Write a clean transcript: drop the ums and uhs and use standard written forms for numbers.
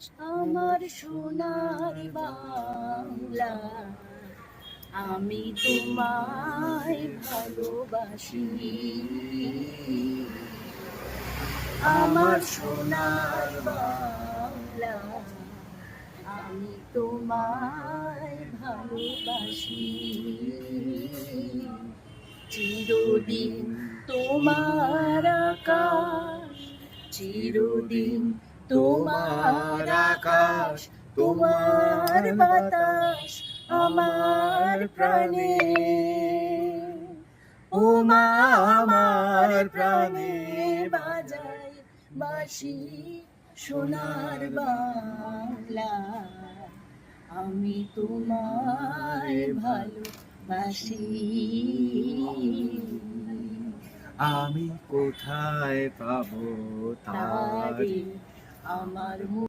আমার সোনার বাংলা, আমি তোমায় ভালোবাসি। আমার সোনার বাংলা, আমি তোমায় ভালোবাসি। চিরদিন তোমার আকাশ, চিরদিন তোমার আকাশ, তোমার বাতাস আমার প্রাণে। ও মা আমার প্রাণে বাজায় বাঁশি সোনার বাংলা, আমি তোমায় ভালোবাসি। আমি কোথায় পাবো তারে আমার